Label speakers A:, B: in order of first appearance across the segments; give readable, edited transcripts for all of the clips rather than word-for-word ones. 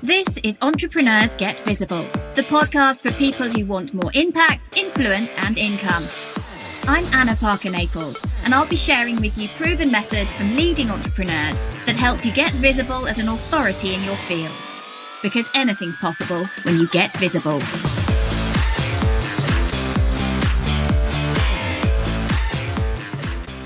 A: This is Entrepreneurs Get Visible, the podcast for people who want more impact, influence, and income. I'm Anna Parker-Naples, and I'll be sharing with you proven methods from leading entrepreneurs that help you get visible as an authority in your field. Because anything's possible when you get visible.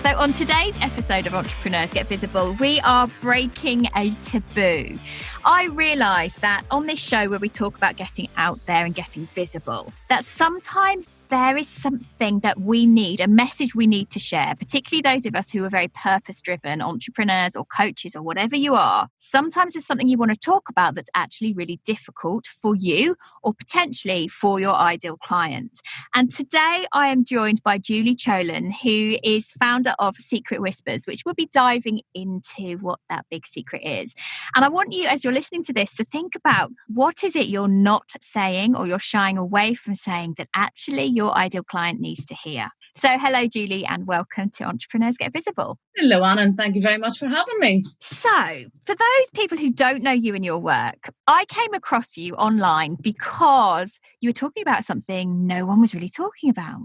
A: So on today's episode of Entrepreneurs Get Visible, we are breaking a taboo. I realised that on this show where we talk about getting out there and getting visible, that sometimes there is something that we need, a message we need to share, particularly those of us who are very purpose-driven entrepreneurs or coaches or whatever you are. Sometimes there's something you want to talk about that's actually really difficult for you or potentially for your ideal client. And today I am joined by Julie Colan, who is founder of Secret Whispers, which we'll be diving into what that big secret is. And I want you, as you're listening to this, to think about what is it you're not saying or you're shying away from saying that actually your ideal client needs to hear. So hello, Julie, and welcome to Entrepreneurs Get Visible.
B: Hello, Anna, and thank you very much for having me.
A: So for those people who don't know you and your work, I came across you online because you were talking about something no one was really talking about.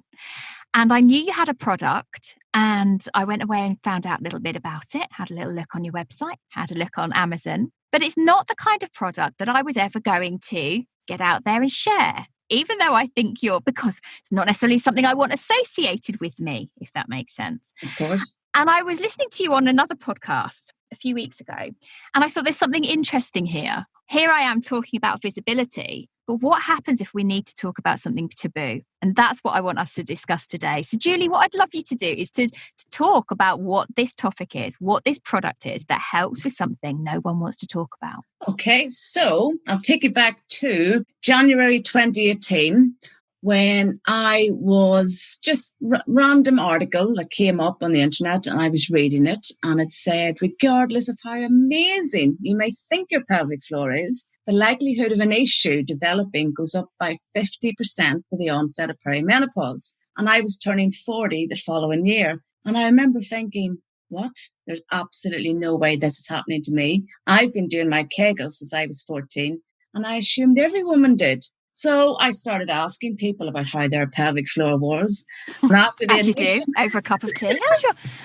A: And I knew you had a product, and I went away and found out a little bit about it, had a little look on your website, had a look on Amazon. But it's not the kind of product that I was ever going to get out there and share. Even though I think because it's not necessarily something I want associated with me, if that makes sense.
B: Of course.
A: And I was listening to you on another podcast a few weeks ago, and I thought there's something interesting here. Here I am talking about visibility, but what happens if we need to talk about something taboo? And that's what I want us to discuss today. So Julie, what I'd love you to do is to talk about what this topic is, what this product is that helps with something no one wants to talk about.
B: Okay, so I'll take you back to January 2018 when I was just random article that came up on the internet, and I was reading it, and it said, regardless of how amazing you may think your pelvic floor is, the likelihood of an issue developing goes up by 50% with the onset of perimenopause. And I was turning 40 the following year. And I remember thinking, what? There's absolutely no way this is happening to me. I've been doing my Kegels since I was 14, and I assumed every woman did. So I started asking people about how their pelvic floor was. And after
A: As you do, over a cup of tea.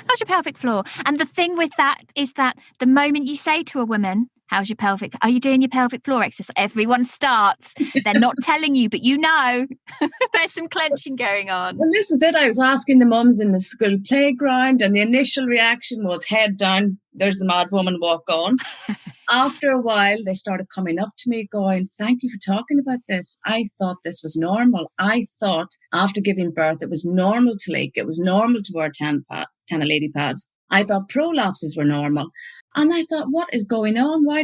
A: How's your pelvic floor? And the thing with that is that the moment you say to a woman, how's your pelvic? Are you doing your pelvic floor exercise? Everyone starts. They're not telling you, but you know there's some clenching going on.
B: Well, this is it. I was asking the mums in the school playground, and the initial reaction was head down. There's the mad woman, walk on. After a while, they started coming up to me going, thank you for talking about this. I thought this was normal. I thought after giving birth, it was normal to leak. It was normal to wear 10 lady pads. I thought prolapses were normal. And I thought, what is going on? Why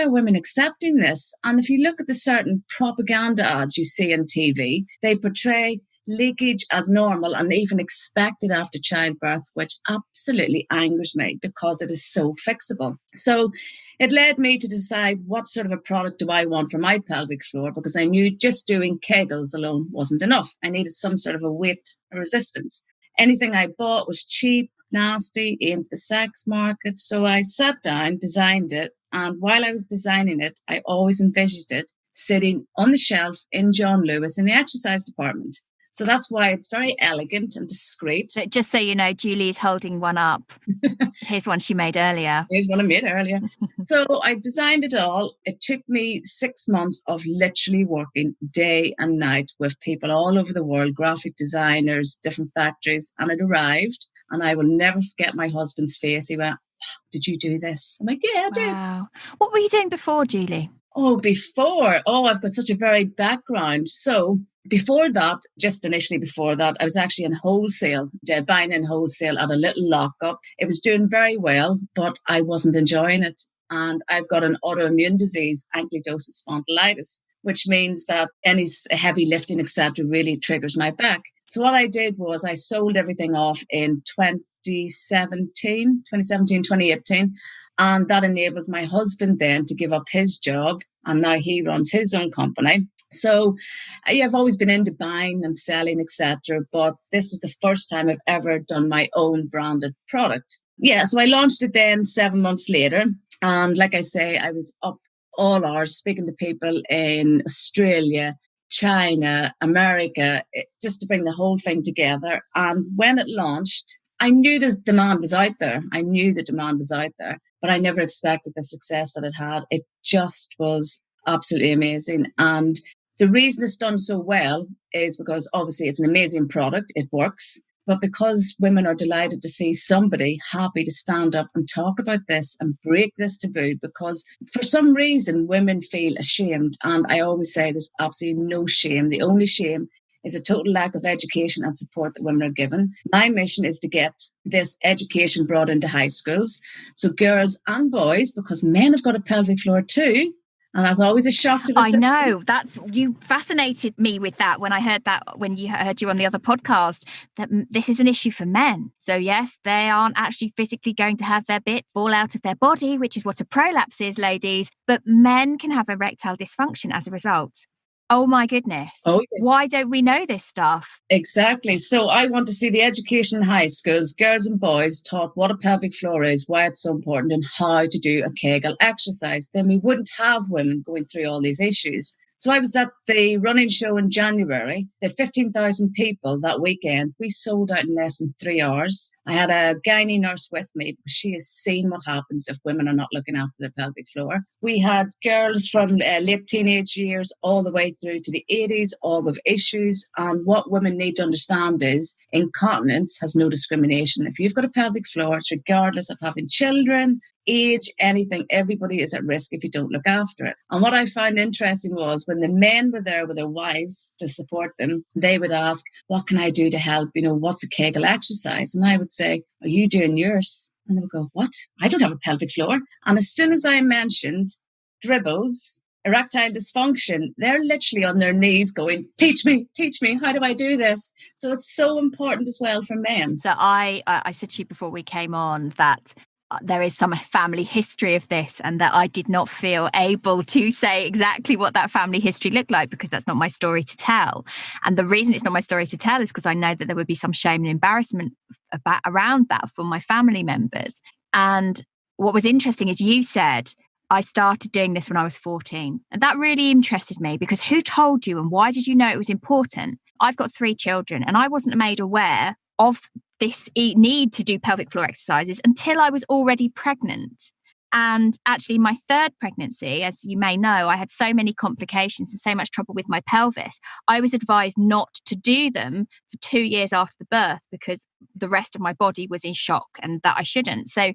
B: are women accepting this? And if you look at the certain propaganda ads you see on TV, they portray leakage as normal and even expected after childbirth, which absolutely angers me because it is so fixable. So it led me to decide what sort of a product do I want for my pelvic floor, because I knew just doing Kegels alone wasn't enough. I needed some sort of a weight resistance. Anything I bought was cheap, nasty, aimed at the sex market. So I sat down, designed it, and while I was designing it, I always envisaged it sitting on the shelf in John Lewis in the exercise department. So that's why it's very elegant and discreet.
A: So just so you know, Julie's holding one up. Here's one she made earlier.
B: Here's one I made earlier. So I designed it all. It took me 6 months of literally working day and night with people all over the world, graphic designers, different factories, and it arrived. And I will never forget my husband's face. He went, did you do this? I'm like, yeah, I did.
A: Wow. What were you doing before, Julie?
B: I've got such a varied background. So before that, just initially before that, I was actually in wholesale, buying in wholesale at a little lockup. It was doing very well, but I wasn't enjoying it. And I've got an autoimmune disease, ankylosing spondylitis, which means that any heavy lifting, etc., really triggers my back. So what I did was I sold everything off in 2018. And that enabled my husband then to give up his job. And now he runs his own company. So I've always been into buying and selling, etc. But this was the first time I've ever done my own branded product. Yeah, so I launched it then 7 months later. And like I say, I was up all hours, speaking to people in Australia, China, America, just to bring the whole thing together. And when it launched, I knew the demand was out there. I knew the demand was out there, but I never expected the success that it had. It just was absolutely amazing. And the reason it's done so well is because obviously it's an amazing product. It works. But because women are delighted to see somebody happy to stand up and talk about this and break this taboo, because for some reason women feel ashamed. And I always say there's absolutely no shame. The only shame is a total lack of education and support that women are given. My mission is to get this education brought into high schools. So girls and boys, because men have got a pelvic floor too. And that's always a shock to the system.
A: I know, you fascinated me with that when I heard that, when you heard you on the other podcast, that this is an issue for men. So yes, they aren't actually physically going to have their bit fall out of their body, which is what a prolapse is, ladies, but men can have erectile dysfunction as a result. Oh my goodness.
B: Oh, yeah.
A: Why don't we know this stuff?
B: Exactly. So I want to see the education in high schools, girls and boys taught what a pelvic floor is, why it's so important, and how to do a Kegel exercise. Then we wouldn't have women going through all these issues. So I was at the running show in January. There were 15,000 people that weekend. We sold out in less than 3 hours. I had a gynae nurse with me because she has seen what happens if women are not looking after their pelvic floor. We had girls from late teenage years all the way through to the 80s, all with issues. And what women need to understand is incontinence has no discrimination. If you've got a pelvic floor, it's regardless of having children, age, anything, everybody is at risk if you don't look after it. And what I found interesting was when the men were there with their wives to support them, they would ask, what can I do to help? What's a Kegel exercise? And I would say, are you doing yours? And they would go, what? I don't have a pelvic floor. And as soon as I mentioned dribbles, erectile dysfunction, they're literally on their knees going, teach me, how do I do this? So it's so important as well for men.
A: So I said to you before we came on that there is some family history of this, and that I did not feel able to say exactly what that family history looked like because that's not my story to tell. And the reason it's not my story to tell is because I know that there would be some shame and embarrassment around that for my family members. And what was interesting is you said, I started doing this when I was 14. And that really interested me because who told you and why did you know it was important? I've got 3 children and I wasn't made aware of this need to do pelvic floor exercises until I was already pregnant. And actually my 3rd pregnancy, as you may know, I had so many complications and so much trouble with my pelvis. I was advised not to do them for 2 years after the birth because the rest of my body was in shock and that I shouldn't. So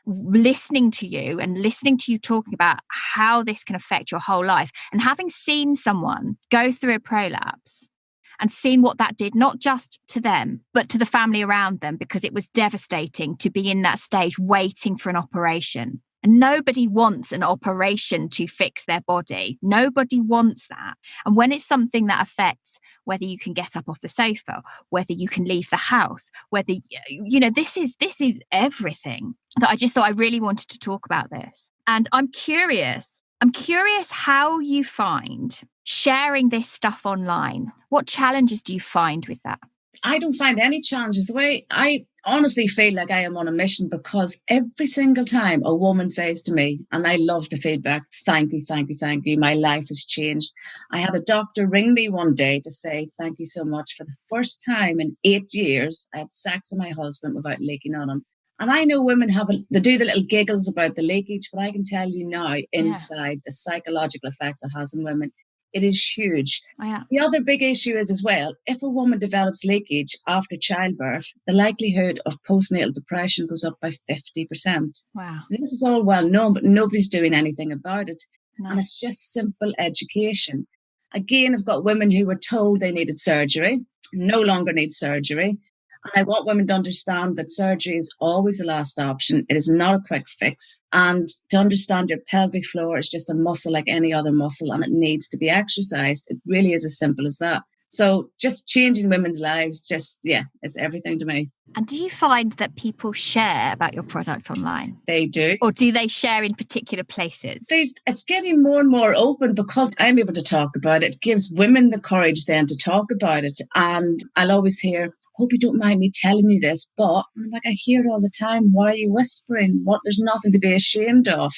A: listening to you talking about how this can affect your whole life and having seen someone go through a prolapse and seen what that did, not just to them, but to the family around them, because it was devastating to be in that stage waiting for an operation. And nobody wants an operation to fix their body. Nobody wants that. And when it's something that affects whether you can get up off the sofa, whether you can leave the house, whether, this is everything that I just thought I really wanted to talk about this. And I'm curious how you find sharing this stuff online. What challenges do you find with that?
B: I don't find any challenges. The way I honestly feel like I am on a mission because every single time a woman says to me, and I love the feedback, thank you, my life has changed. I had a doctor ring me one day to say, thank you so much. For the first time in 8 years, I had sex with my husband without leaking on him. And I know women they do the little giggles about the leakage, but I can tell you now inside the psychological effects it has on women. It is huge.
A: Oh, yeah.
B: The other big issue is as well, if a woman develops leakage after childbirth, the likelihood of postnatal depression goes up by 50%.
A: Wow.
B: This is all well known, but nobody's doing anything about it.
A: No.
B: And it's just simple education. Again, I've got women who were told they needed surgery, no longer need surgery. And I want women to understand that surgery is always the last option. It is not a quick fix. And to understand your pelvic floor is just a muscle like any other muscle and it needs to be exercised. It really is as simple as that. So just changing women's lives, it's everything to me.
A: And do you find that people share about your products online?
B: They do.
A: Or do they share in particular places?
B: It's getting more and more open because I'm able to talk about it. It gives women the courage then to talk about it. And I'll always hear, hope you don't mind me telling you this, but I'm like, I hear it all the time. Why are you whispering? There's nothing to be ashamed of.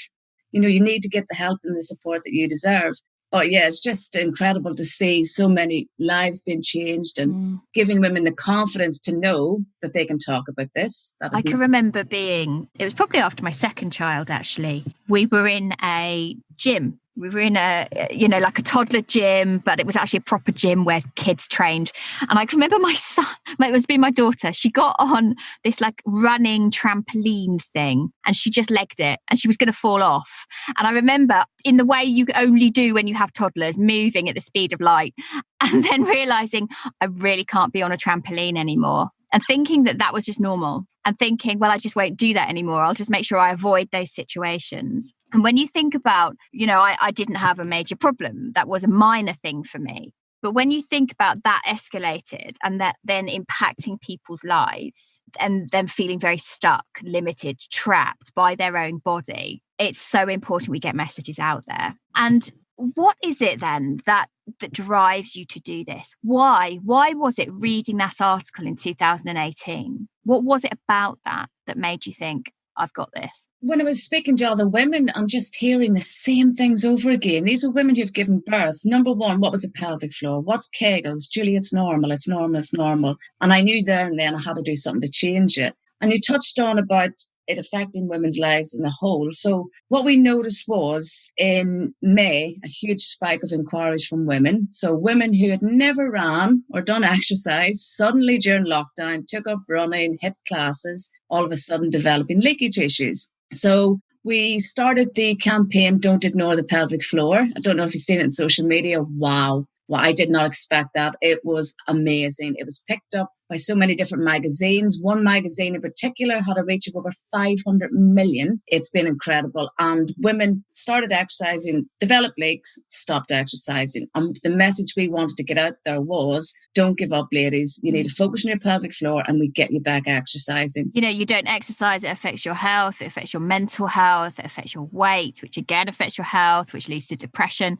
B: you need to get the help and the support that you deserve. But yeah, it's just incredible to see so many lives being changed and giving women the confidence to know that they can talk about this.
A: I can remember it was probably after my second child, actually. We were in a gym. We were in like a toddler gym, but it was actually a proper gym where kids trained. And I can remember my son, it was being my daughter, she got on this like running trampoline thing and she just legged it and she was going to fall off. And I remember, in the way you only do when you have toddlers, moving at the speed of light and then realizing I really can't be on a trampoline anymore. And thinking that was just normal, and thinking, well, I just won't do that anymore. I'll just make sure I avoid those situations. And when you think about, I didn't have a major problem. That was a minor thing for me. But when you think about that escalated and that then impacting people's lives and them feeling very stuck, limited, trapped by their own body, it's so important we get messages out there. And what is it then that drives you to do this? Why was it reading that article in 2018? What was it about that made you think, I've got this?
B: When I was speaking to other women and just hearing the same things over again, these are women who've given birth. Number one, what was a pelvic floor? What's Kegels? Julie, it's normal. It's normal. It's normal. And I knew there and then I had to do something to change it. And you touched on about it affecting women's lives in a whole. So what we noticed was in May, a huge spike of inquiries from women. So women who had never ran or done exercise suddenly during lockdown took up running, hit classes, all of a sudden developing leakage issues. So we started the campaign, Don't Ignore the Pelvic Floor. I don't know if you've seen it in social media. Wow. Well, I did not expect that. It was amazing. It was picked up by so many different magazines. One magazine in particular had a reach of over 500 million. It's been incredible. And women started exercising, developed leaks, stopped exercising. And the message we wanted to get out there was, don't give up, ladies. You need to focus on your pelvic floor and we get you back exercising.
A: You don't exercise, it affects your health, it affects your mental health, it affects your weight, which again affects your health, which leads to depression,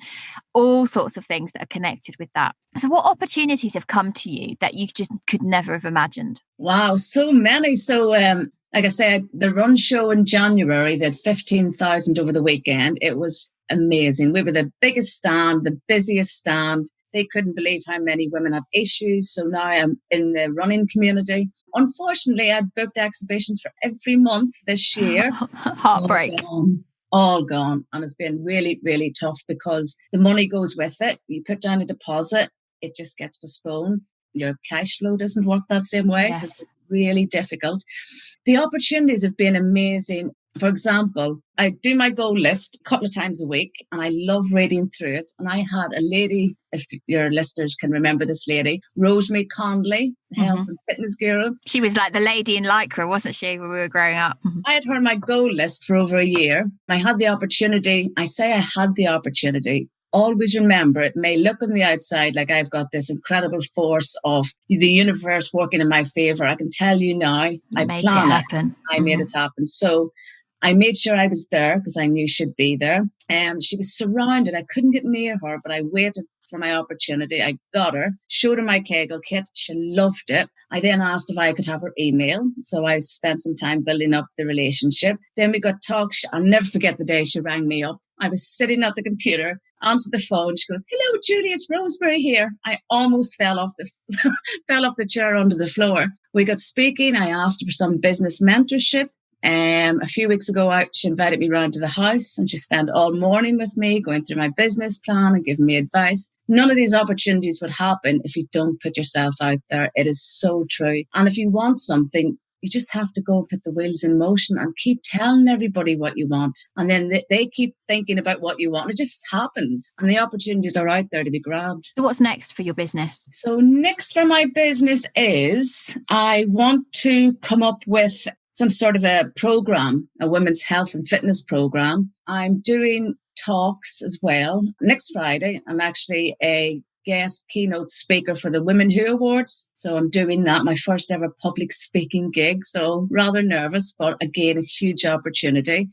A: all sorts of things that are connected with that. So what opportunities have come to you that you just could never have imagined?
B: Wow, so many. So like I said, the run show in January, they had 15,000 over the weekend. It was amazing. We were the biggest stand, the busiest stand. They couldn't believe how many women had issues. So now I'm in the running community. Unfortunately, I'd booked exhibitions for every month this year.
A: Heartbreak.
B: All gone. And it's been really, really tough because the money goes with it. You put down a deposit, it just gets postponed. Your cash flow doesn't work that same way. Yes. So it's really difficult. The opportunities have been amazing. For example, I do my goal list a couple of times a week and I love reading through it. And I had a lady, if your listeners can remember this lady, Rosemary Conley, health and fitness guru.
A: She was like the lady in Lycra, wasn't she, when we were growing up?
B: I had her on my goal list for over a year. I had the opportunity. I say I had the opportunity. Always remember, it may look on the outside like I've got this incredible force of the universe working in my favor. I can tell you now, I made it happen. I made it happen. So I made sure I was there because I knew she'd be there. She was surrounded. I couldn't get near her, but I waited for my opportunity. I got her, showed her my Kegel kit. She loved it. I then asked if I could have her email. So I spent some time building up the relationship. Then we got talks. I'll never forget the day she rang me up. I was sitting at the computer, answered the phone. She goes, "Hello, Julie, it's Rosemary here." I almost fell off the chair onto the floor. We got speaking. I asked her for some business mentorship. A few weeks ago, she invited me round to the house and she spent all morning with me going through my business plan and giving me advice. None of these opportunities would happen if you don't put yourself out there. It is so true. And if you want something, you just have to go and put the wheels in motion and keep telling everybody what you want. And then they keep thinking about what you want. It just happens. And the opportunities are out there to be grabbed.
A: So what's next for your business?
B: So next for my business is I want to come up with some sort of a program, a women's health and fitness program. I'm doing talks as well. Next Friday, I'm actually a guest keynote speaker for the Women Who Awards. So I'm doing that, my first ever public speaking gig. So rather nervous, but again, a huge opportunity.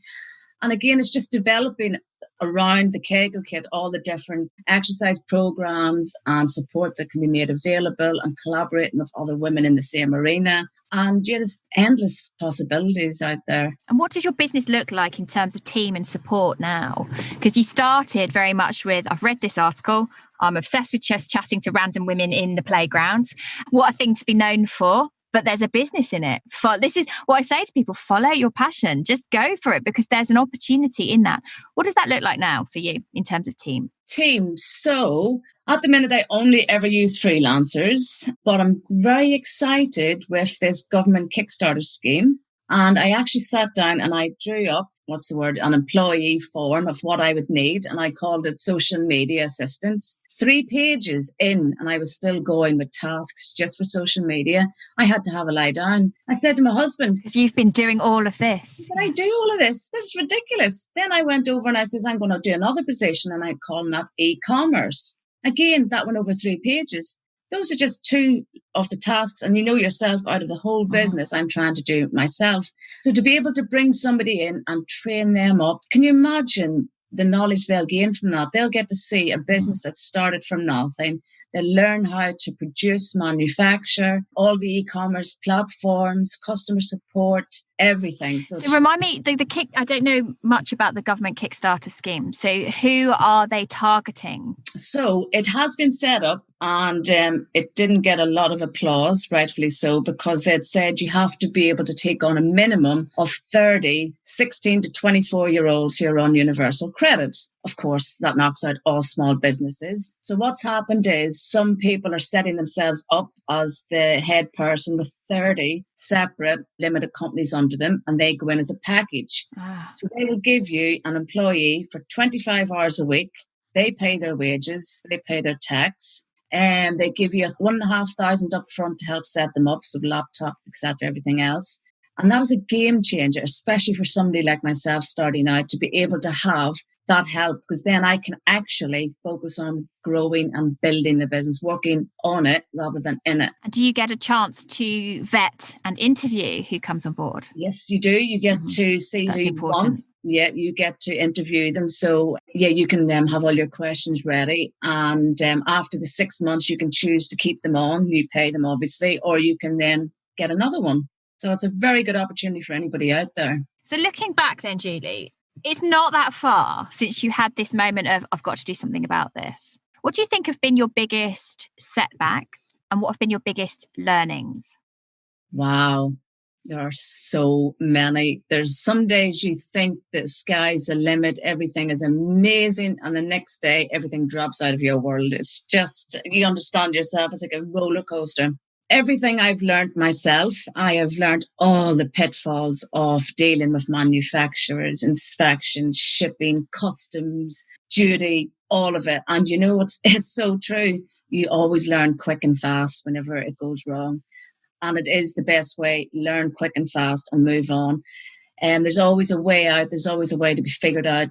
B: And again, it's just developing around the Kegel kit, all the different exercise programs and support that can be made available, and collaborating with other women in the same arena. And yeah, there's endless possibilities out there.
A: And what does your business look like in terms of team and support now? Because you started very much with, I've read this article, I'm obsessed with just chatting to random women in the playgrounds. What a thing to be known for. But there's a business in it. This is what I say to people, follow your passion, just go for it, because there's an opportunity in that. What does that look like now for you in terms of team?
B: So at the minute, I only ever use freelancers, but I'm very excited with this government Kickstarter scheme. And I actually sat down and I drew up, an employee form of what I would need. And I called it social media assistance. 3 pages in, and I was still going with tasks just for social media. I had to have a lie down. I said to my husband,
A: because you've been doing all of this.
B: Did I do all of this? This is ridiculous. Then I went over and I said, I'm going to do another position, and I call that e-commerce. Again, that went over 3 pages. Those are just 2 of the tasks. And you know yourself, out of the whole business, I'm trying to do it myself. So to be able to bring somebody in and train them up, can you imagine the knowledge they'll gain from that? They'll get to see a business that started from nothing. They'll learn how to produce, manufacture, all the e-commerce platforms, customer support, everything.
A: So remind me, I don't know much about the government Kickstarter scheme. So who are they targeting?
B: So it has been set up, and it didn't get a lot of applause, rightfully so, because they'd said you have to be able to take on a minimum of 30 16 to 24-year-olds who are on universal credit. Of course, that knocks out all small businesses. So what's happened is some people are setting themselves up as the head person with 30 separate limited companies under them, and they go in as a package. So they will give you an employee for 25 hours a week. They pay their wages, they pay their tax, and they give you $1,500 up front to help set them up, so laptop, etc., everything else. And that is a game changer, especially for somebody like myself starting out, to be able to have that help, because then I can actually focus on growing and building the business, working on it rather than in it.
A: And do you get a chance to vet and interview who comes on board?
B: Yes, you do. You get to see
A: That's
B: who
A: important.
B: you want. Yeah, you get to interview them. So, yeah, you can have all your questions ready. And after the 6 months, you can choose to keep them on. You pay them, obviously, or you can then get another one. So it's a very good opportunity for anybody out there.
A: So looking back then, Julie, it's not that far since you had this moment of, I've got to do something about this. What do you think have been your biggest setbacks, and what have been your biggest learnings?
B: Wow. There are so many. There's some days you think the sky's the limit, everything is amazing, and the next day everything drops out of your world. It's just, you understand yourself, it's like a roller coaster. Everything I've learned myself, I have learned all the pitfalls of dealing with manufacturers, inspections, shipping, customs, duty, all of it. And you know, it's so true. You always learn quick and fast whenever it goes wrong. And it is the best way, learn quick and fast and move on. And there's always a way out. There's always a way to be figured out.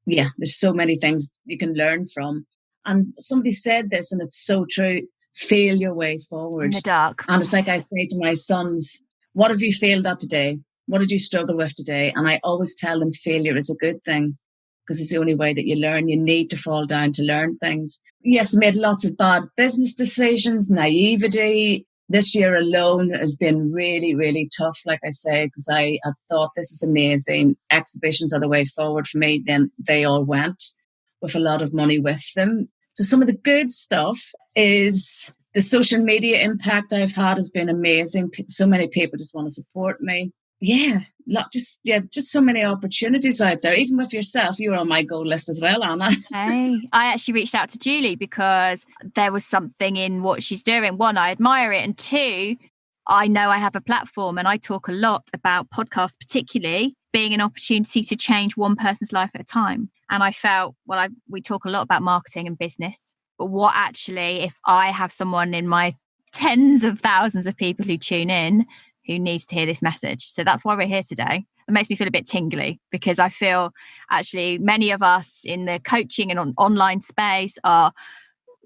B: Yeah, there's so many things you can learn from. And somebody said this, and it's so true. Fail your way forward.
A: In the dark.
B: And it's like I say to my sons, what have you failed at today? What did you struggle with today? And I always tell them failure is a good thing, because it's the only way that you learn. You need to fall down to learn things. Yes, I made lots of bad business decisions, naivety. This year alone has been really, really tough, like I say, because I thought this is amazing. Exhibitions are the way forward for me. Then they all went with a lot of money with them. So some of the good stuff is the social media impact I've had has been amazing. So many people just want to support me. Yeah, just so many opportunities out there. Even with yourself, you were on my goal list as well, Anna.
A: Hey, I actually reached out to Julie because there was something in what she's doing. One, I admire it. And two, I know I have a platform, and I talk a lot about podcasts, particularly being an opportunity to change one person's life at a time. And I felt, we talk a lot about marketing and business, but what actually, if I have someone in my tens of thousands of people who tune in who needs to hear this message. So that's why we're here today. It makes me feel a bit tingly, because I feel actually many of us in the coaching and online space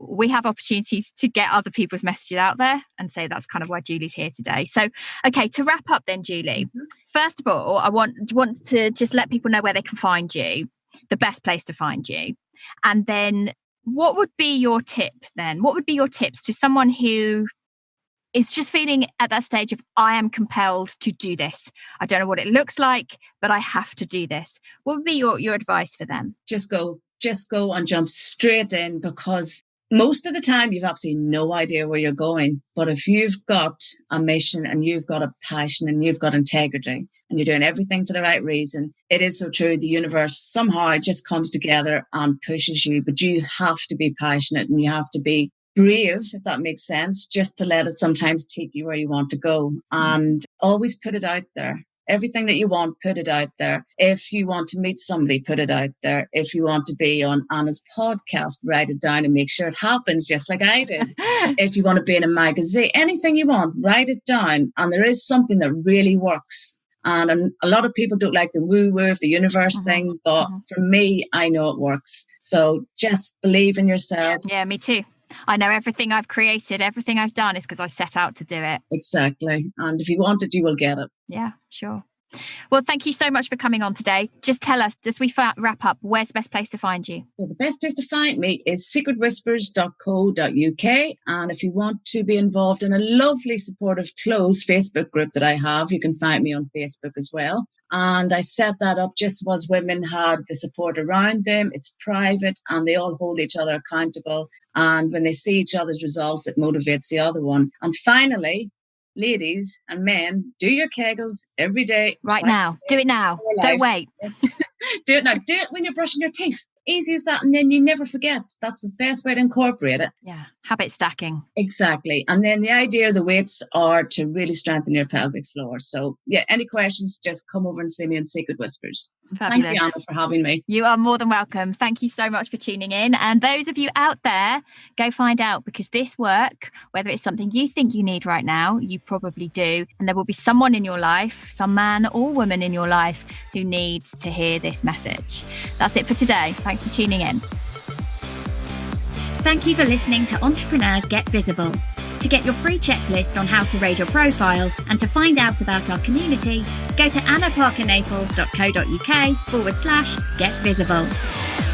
A: we have opportunities to get other people's messages out there. And so that's kind of why Julie's here today. So, okay, to wrap up then, Julie, first of all, I want to just let people know where they can find you, the best place to find you. And then what would be your tip then? What would be your tips to someone who is just feeling at that stage of, I am compelled to do this. I don't know what it looks like, but I have to do this. What would be your advice for them?
B: Just go and jump straight in, because most of the time you've absolutely no idea where you're going. But if you've got a mission and you've got a passion and you've got integrity and you're doing everything for the right reason, it is so true. The universe somehow just comes together and pushes you, but you have to be passionate and you have to be brave, if that makes sense, just to let it sometimes take you where you want to go, and always put it out there. Everything that you want, put it out there. If you want to meet somebody, put it out there. If you want to be on Anna's podcast, write it down and make sure it happens, just like I did. If you want to be in a magazine, anything you want, write it down. And there is something that really works. And a lot of people don't like the woo-woo of the universe thing, but for me, I know it works. So just believe in yourself.
A: Yeah, me too. I know everything I've created, everything I've done is because I set out to do it.
B: Exactly. And if you want it, you will get it.
A: Yeah, sure. Well, thank you so much for coming on today. Just tell us, as we wrap up, where's the best place to find you?
B: So the best place to find me is secretwhispers.co.uk. And if you want to be involved in a lovely, supportive, closed Facebook group that I have, you can find me on Facebook as well. And I set that up just as women had the support around them. It's private and they all hold each other accountable. And when they see each other's results, it motivates the other one. And finally, ladies and men, do your Kegels every day.
A: Right now. Do it now. Don't wait.
B: Yes. Do it now. Do it when you're brushing your teeth. Easy as that. And then you never forget. That's the best way to incorporate it.
A: Yeah. Habit stacking.
B: Exactly. And then the idea of the weights are to really strengthen your pelvic floor. So yeah, any questions, just come over and see me on Secret Whispers.
A: Fabulous.
B: Thank you, Anna, for having me.
A: You are more than welcome. Thank you so much for tuning in. And those of you out there, go find out, because this work, whether it's something you think you need right now, you probably do. And there will be someone in your life, some man or woman in your life, who needs to hear this message. That's it for today. Thanks for tuning in. Thank you for listening to Entrepreneurs Get Visible. To get your free checklist on how to raise your profile and to find out about our community, go to annaparker-naples.co.uk/get visible.